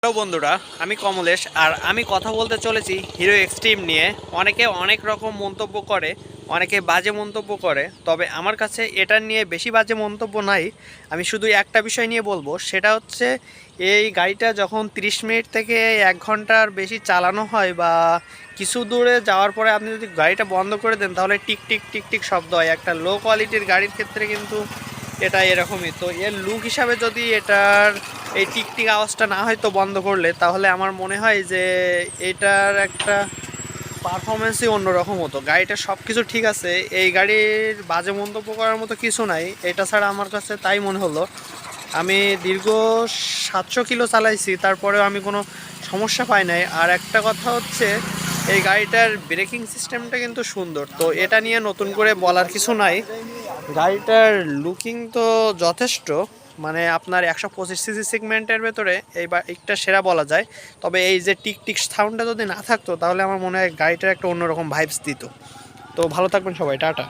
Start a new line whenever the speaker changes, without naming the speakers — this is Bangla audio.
হ্যালো বন্ধুরা, আমি কমলেশ আর আমি কথা বলতে চলেছি হিরো এক্সট্রিম নিয়ে। অনেকে অনেক রকম মন্তব্য করে, অনেকে বাজে মন্তব্য করে, তবে আমার কাছে এটা নিয়ে বেশি বাজে মন্তব্য নাই। আমি শুধু একটা বিষয় নিয়ে বলবো, সেটা হচ্ছে এই গাড়িটা যখন 30 মিনিট থেকে 1 ঘন্টার বেশি চালানো হয় বা কিছু দূরে যাওয়ার পরে আপনি যদি গাড়িটা বন্ধ করে দেন তাহলে টিক টিক টিক টিক শব্দ হয়। একটা লো কোয়ালিটির গাড়ির ক্ষেত্রে কিন্তু এটা এরকমই। তো এর লুক হিসাবে যদি এটার এই টিকটিক আওয়াজটা না হয়তো বন্ধ করলে, তাহলে আমার মনে হয় যে এটার একটা পারফরমেন্সই অন্যরকম হতো। গাড়িটার সব কিছু ঠিক আছে, এই গাড়ির বাজে মন্তব্য করার মতো কিছু নাই। এটা ছাড়া আমার কাছে তাই মনে হলো। আমি দীর্ঘ 700 কিলো চালাইছি, তারপরেও আমি কোনো সমস্যা পাই নাই। আর একটা কথা হচ্ছে, এই গাড়িটার ব্রেকিং সিস্টেমটা কিন্তু সুন্দর। তো এটা নিয়ে নতুন করে বলার কিছু নাই। গাড়িটার লুকিং তো যথেষ্ট, মানে আপনার 125 সিসি সেগমেন্টের ভেতরে এই বাইকটা সেরা বলা যায়। তবে এই যে টিক টিক সাউন্ডটা যদি না থাকতো তাহলে আমার মনে হয় গাড়িটার একটা অন্যরকম ভাইবস দিত। তো ভালো থাকবেন সবাই, টাটা।